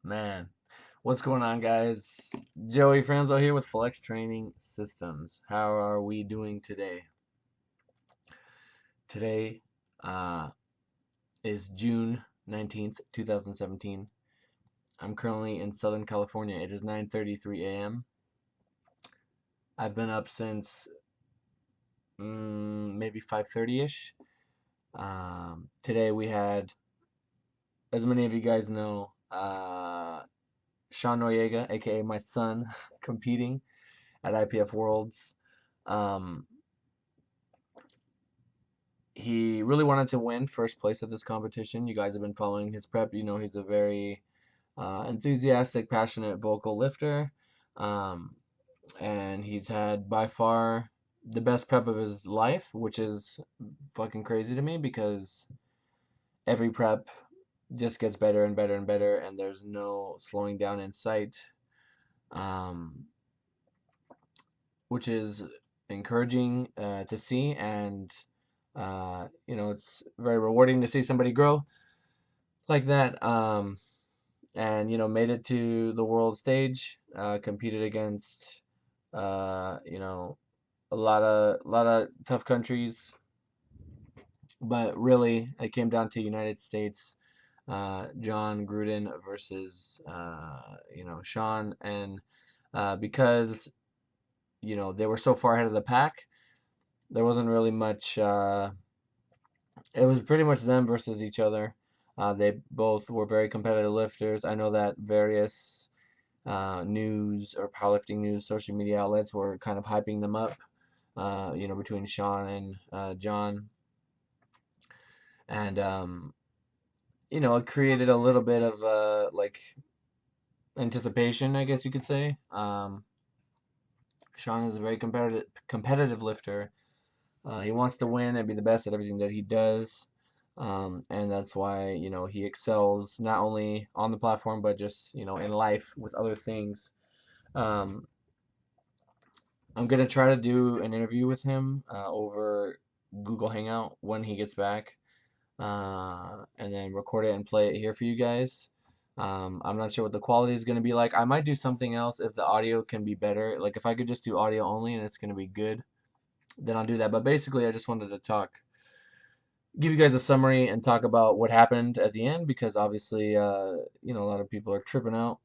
Man, what's going on, guys? Joey Franzo here with Flex Training Systems. How are we doing today? Today is June 19th, 2017. I'm currently in Southern California. It is 9:33 a.m. I've been up since maybe 5:30ish. Today we had, as many of you guys know, Sean Noriega, aka my son, competing at IPF Worlds. Um, he really wanted to win first place at this competition. You guys have been following his prep. You know he's a very enthusiastic, passionate vocal lifter. Um, and he's had by far the best prep of his life, which is fucking crazy to me because every prep just gets better and better and better, and there's no slowing down in sight, um, which is encouraging to see. And it's very rewarding to see somebody grow like that. And made it to the world stage, competed against a lot of tough countries, but really it came down to United States. John Gruden versus Sean, and because they were so far ahead of the pack, there wasn't really much. It was pretty much them versus each other. They both were very competitive lifters. I know that various news or powerlifting news, social media outlets were kind of hyping them up, between Sean and John. And, it created a little bit of anticipation, I guess you could say. Sean is a very competitive lifter. He wants to win and be the best at everything that he does. And that's why, he excels not only on the platform, but just, in life with other things. Um, I'm going to try to do an interview with him over Google Hangout when he gets back, and then record it and play it here for you guys. I'm not sure what the quality is going to be like. I might do something else if the audio can be better. Like if I could just do audio only and it's going to be good, then I'll do that. But basically, I just wanted to give you guys a summary and talk about what happened at the end, because obviously, a lot of people are tripping out.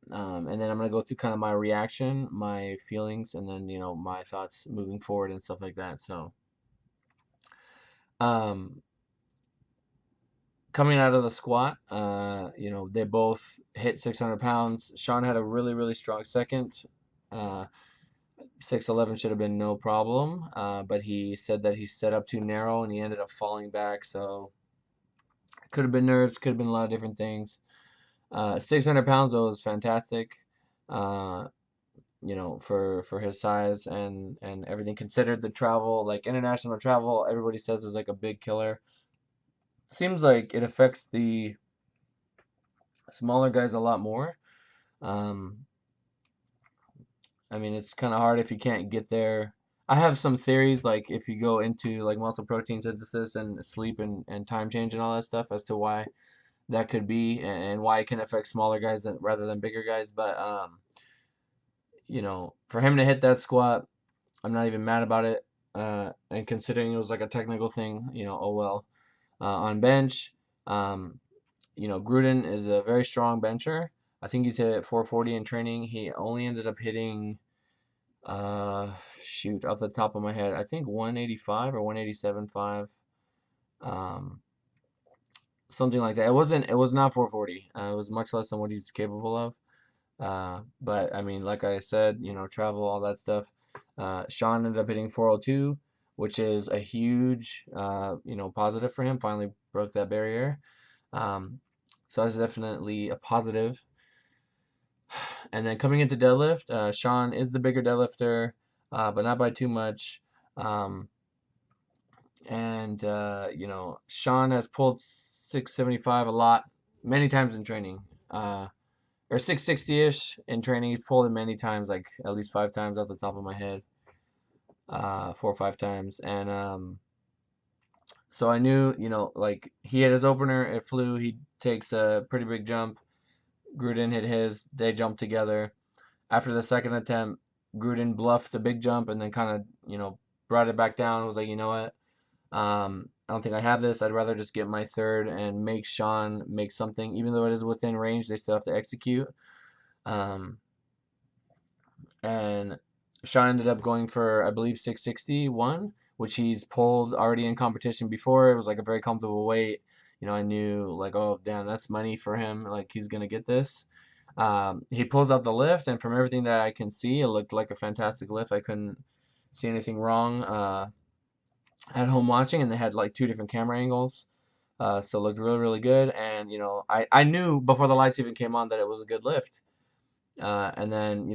And then I'm gonna go through kind of my reaction, my feelings, and then my thoughts moving forward and stuff like that. So, um, coming out of the squat, they both hit 600 pounds. Sean had a really, really strong second. 6'11" should have been no problem, but he said that he set up too narrow and he ended up falling back. So could have been nerves, could have been a lot of different things. 600 pounds though was fantastic. Uh, for his size and everything considered. The travel, like international travel, everybody says is like a big killer. Seems like it affects the smaller guys a lot more. Um, I mean, it's kind of hard if you can't get there. I have some theories, like if you go into like muscle protein synthesis and sleep and time change and all that stuff, as to why that could be and why it can affect smaller guys rather than bigger guys. But for him to hit that squat, I'm not even mad about it. And considering it was like a technical thing, oh well. On bench, Gruden is a very strong bencher. I think he's hit 440 in training. He only ended up hitting, shoot, off the top of my head, I think 185 or 187.5, something like that. It was not 440. It was much less than what he's capable of. But I mean, like I said, travel, all that stuff. Sean ended up hitting 402, which is a huge, positive for him. Finally broke that barrier. So that's definitely a positive. And then coming into deadlift, Sean is the bigger deadlifter, but not by too much. And Sean has pulled 675 a lot, many times in training. Or 660-ish in training. He's pulled it many times, like at least 5 times off the top of my head, 4 or 5 times. And so I knew, like he had his opener, it flew. He takes a pretty big jump, Gruden hit his. They jumped together. After the second attempt, Gruden bluffed a big jump and then kind of, brought it back down. Was like, you know what? I don't think I have this. I'd rather just get my third and make Sean make something. Even though it is within range, they still have to execute. Um, and Sean ended up going for, I believe, 661, which he's pulled already in competition before. It was like a very comfortable weight. I knew like, oh damn, that's money for him. Like he's gonna get this. He pulls out the lift, and from everything that I can see, it looked like a fantastic lift. I couldn't see anything wrong at home watching, and they had like two different camera angles. So it looked really, really good. And, I knew before the lights even came on that it was a good lift. And then,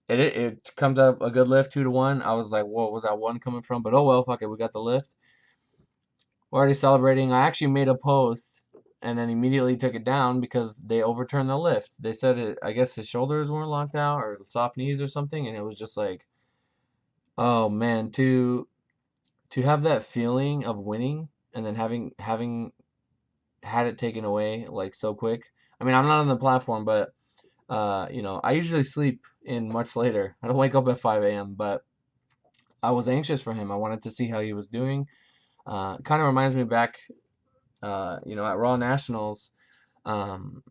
it comes up a good lift, 2-1. I was like, whoa, was that one coming from? But oh well, fuck it, we got the lift. We're already celebrating. I actually made a post and then immediately took it down because they overturned the lift. They said I guess his shoulders weren't locked out or soft knees or something, and it was just like, oh man, to have that feeling of winning and then having had it taken away like so quick. I mean, I'm not on the platform, but I usually sleep in much later. I don't wake up at 5 a.m., but I was anxious for him. I wanted to see how he was doing. Kind of reminds me back, at Raw Nationals. Um,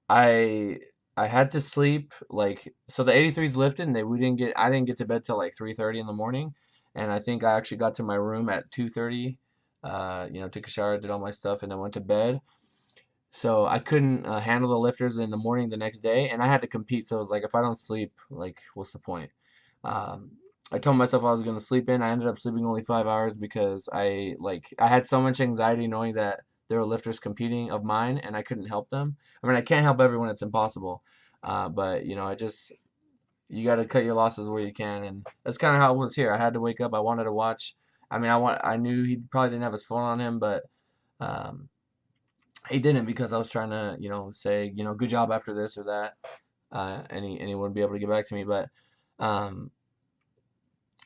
I I had to sleep like so the 83s lifted and I didn't get to bed till like 3:30 in the morning, and I think I actually got to my room at 2:30. Took a shower, did all my stuff, and then went to bed. So I couldn't handle the lifters in the morning the next day, and I had to compete. So it was like, if I don't sleep, like, what's the point? Um, I told myself I was going to sleep in. I ended up sleeping only 5 hours because I had so much anxiety knowing that there were lifters competing of mine, and I couldn't help them. I mean, I can't help everyone; it's impossible. But you got to cut your losses where you can, and that's kind of how it was here. I had to wake up. I wanted to watch. I mean, I knew he probably didn't have his phone on him, but. Um, he didn't because I was trying to, say, good job after this or that, and he wouldn't be able to get back to me. But um,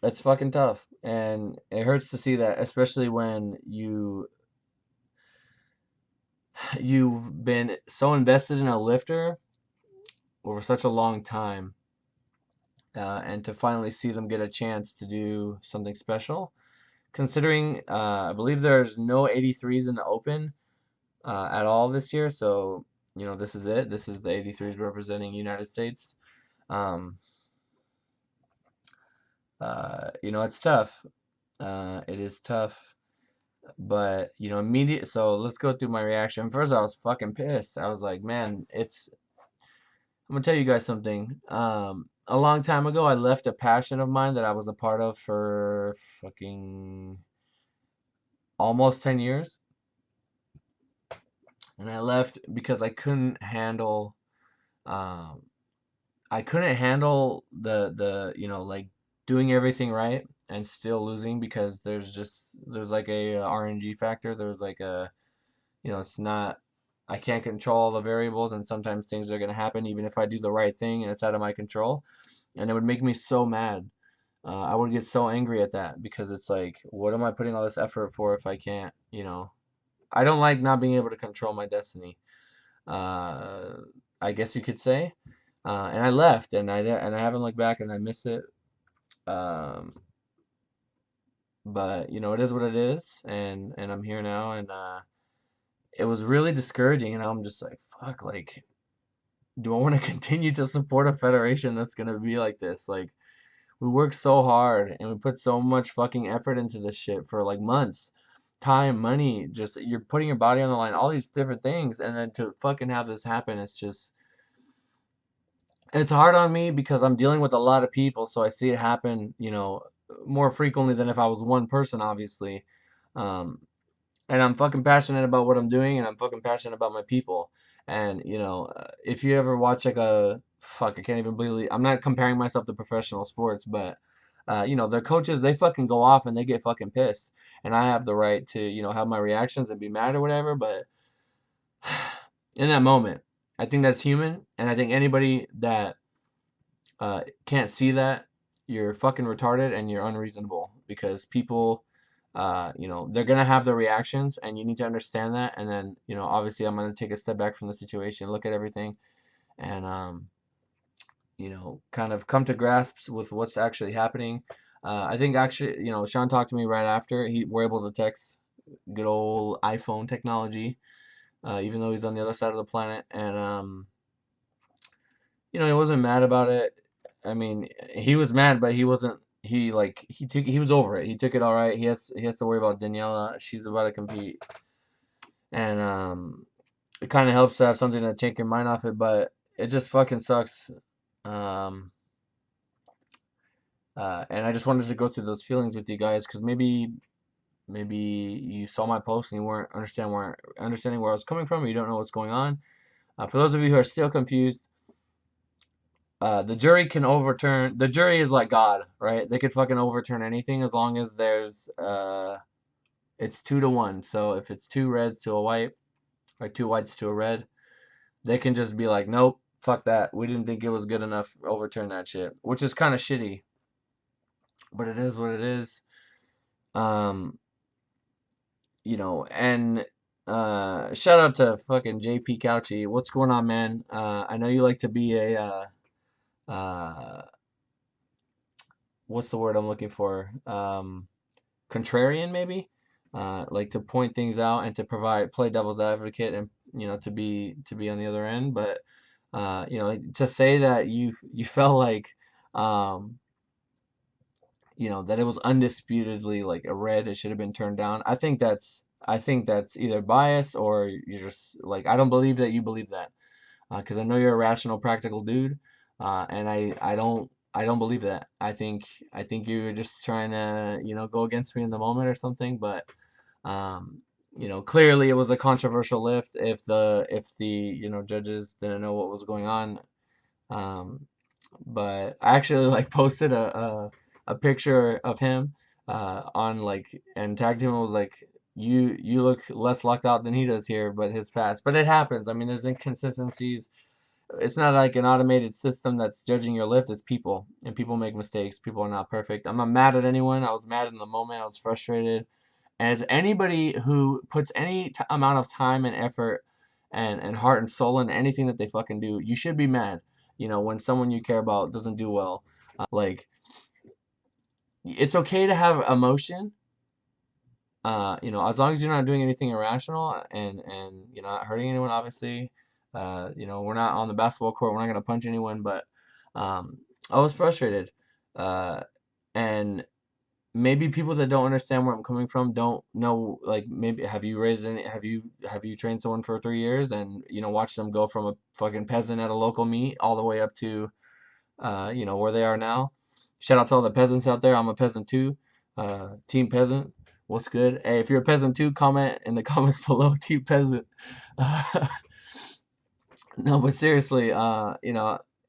it's fucking tough, and it hurts to see that, especially when you've been so invested in a lifter over such a long time, and to finally see them get a chance to do something special. Considering, I believe there's no 83s in the open at all this year. So, this is it. This is the 83s representing United States. Um, it's tough. It is tough. But, immediate. So let's go through my reaction. First, I was fucking pissed. I was like, man, I'm going to tell you guys something. A long time ago, I left a passion of mine that I was a part of for fucking almost 10 years. And I left because um, I couldn't handle the like doing everything right and still losing because there's like a RNG factor. There's like it's not, I can't control all the variables, and sometimes things are gonna happen even if I do the right thing and it's out of my control, and it would make me so mad. I would get so angry at that because it's like, what am I putting all this effort for if I can't? I don't like not being able to control my destiny. Uh, I guess you could say. And I left, and I haven't looked back, and I miss it. Um, but it is what it is, and I'm here now, and it was really discouraging, and I'm just like, fuck, like, do I want to continue to support a federation that's gonna be like this? Like, we work so hard, and we put so much fucking effort into this shit for like months, time, money, just you're putting your body on the line, all these different things, and then to fucking have this happen, it's hard on me because I'm dealing with a lot of people, so I see it happen, more frequently than if I was one person, obviously. Um, and I'm fucking passionate about what I'm doing, and I'm fucking passionate about my people. And if you ever watch like I can't even believe I'm not comparing myself to professional sports, but their coaches, they fucking go off and they get fucking pissed, and I have the right to have my reactions and be mad or whatever, but in that moment, I think that's human, and I think anybody that can't see that, you're fucking retarded and you're unreasonable because people they're gonna have their reactions, and you need to understand that. And then, obviously, I'm gonna take a step back from the situation, look at everything, and kind of come to grasps with what's actually happening. I think actually, Sean talked to me right after we're able to text. Good old iPhone technology, even though he's on the other side of the planet, and he wasn't mad about it. I mean, he was mad, but he wasn't. He was over it. He took it all right. He has to worry about Daniela. She's about to compete, and it kind of helps to have something to take your mind off it. But it just fucking sucks. Um, and I just wanted to go through those feelings with you guys, because maybe you saw my post and you weren't understanding where I was coming from, or you don't know what's going on. For those of you who are still confused, the jury can overturn. The jury is like God, right? They could fucking overturn anything as long as there's it's 2-1. So if it's 2 reds to a white, or 2 whites to a red, they can just be like, nope, fuck that. We didn't think it was good enough. Overturn that shit, which is kind of shitty, but it is what it is. Um, and shout out to fucking JP Couchy. What's going on, man? I know you like to be a uh, what's the word I'm looking for? Contrarian, maybe. Like to point things out and to play devil's advocate, and to be on the other end. But to say that you felt like that it was undisputedly like a red, it should have been turned down. I think that's either bias, or you're just like, I don't believe that you believe that, because I know you're a rational, practical dude, and I don't believe that. I think you're just trying to go against me in the moment or something. But clearly it was a controversial lift. If the judges didn't know what was going on. um, but I actually like posted a picture of him on, like, and tagged him and was like, you look less locked out than he does here, but his pass. But it happens. I mean, there's inconsistencies. It's not like an automated system that's judging your lift. It's people, and people make mistakes. People are not perfect. I'm not mad at anyone. I was mad in the moment. I was frustrated. As anybody who puts any amount of time and effort and heart and soul in anything that they fucking do, you should be mad. When someone you care about doesn't do well. Like, it's okay to have emotion. As long as you're not doing anything irrational, and you're not hurting anyone, obviously. We're not on the basketball court. We're not gonna punch anyone. But I was frustrated, and maybe people that don't understand where I'm coming from don't know. Like, maybe have you trained someone for 3 years, and watch them go from a fucking peasant at a local meet all the way up to where they are now. Shout out to all the peasants out there. I'm a peasant too. Team peasant. What's good? Hey, if you're a peasant too, comment in the comments below. Team peasant. No, but seriously,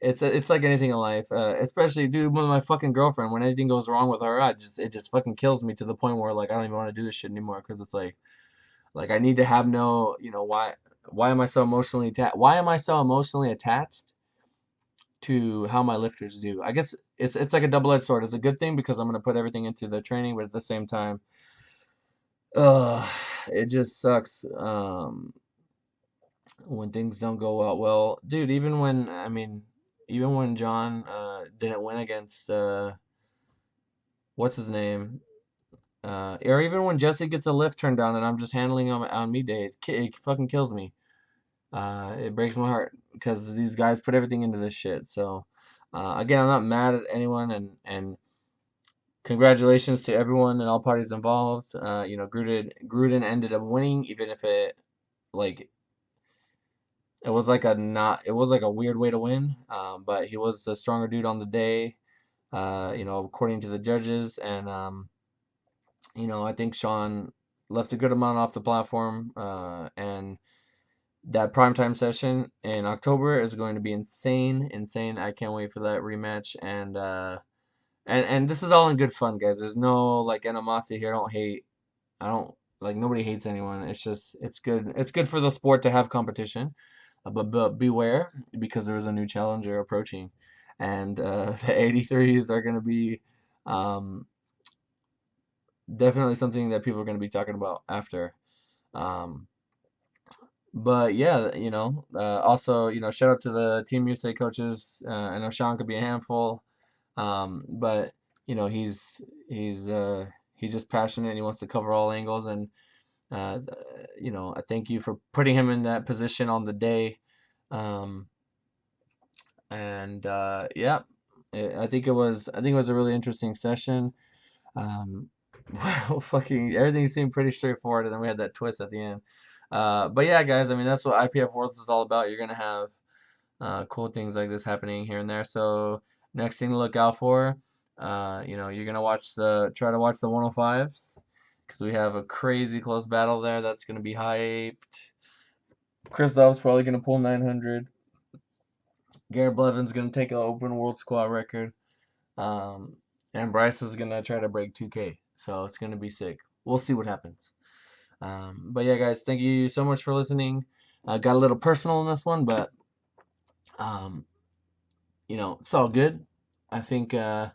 it's like anything in life. Especially, dude, with my fucking girlfriend. When anything goes wrong with her, it just fucking kills me, to the point where, like, I don't even want to do this shit anymore, because it's like I need to have no, why am I so emotionally attached? Why am I so emotionally attached to how my lifters do? I guess it's like a double-edged sword. It's a good thing because I'm gonna put everything into the training, but at the same time, it just sucks when things don't go out well, dude. Even when John didn't win against what's his name, or even when Jesse gets a lift turned down and I'm just handling him on me day, it fucking kills me. It breaks my heart, because these guys put everything into this shit. So, again, I'm not mad at anyone, and congratulations to everyone and all parties involved. Gruden ended up winning, even if like it was like a weird way to win. But he was the stronger dude on the day, according to the judges. And I think Sean left a good amount off the platform, and that primetime session in October is going to be insane, insane. I can't wait for that rematch. And this is all in good fun, guys. There's no, like, animosity here. I don't hate. I don't like Nobody hates anyone. It's just, it's good. It's good for the sport to have competition, but beware, because there is a new challenger approaching, and the 83s are going to be, um, definitely something that people are going to be talking about after. Um, but yeah, also, shout out to the Team USA coaches. I know Sean could be a handful, but you know, he's just passionate and he wants to cover all angles. And uh, I thank you for putting him in that position on the day. Um, and yeah, I think it was a really interesting session. Um, well, fucking everything seemed pretty straightforward, and then we had that twist at the end. But yeah, guys, I mean that's what IPF Worlds is all about. You're gonna have cool things like this happening here and there. So next thing to look out for, you're gonna try to watch the 105s because we have a crazy close battle there. That's gonna be hyped. Chris Love's probably gonna pull 900. Garrett Blevin's gonna take an open world squat record. Um, and Bryce is gonna try to break 2K. So it's gonna be sick. We'll see what happens. But yeah, guys, thank you so much for listening. Got a little personal in this one, but um, it's all good. I think, like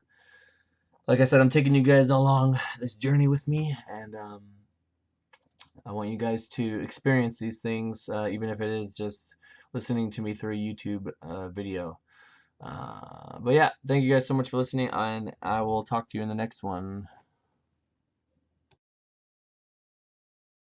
I said, I'm taking you guys along this journey with me, and I want you guys to experience these things, even if it is just listening to me through a YouTube video. But yeah, thank you guys so much for listening, and I will talk to you in the next one.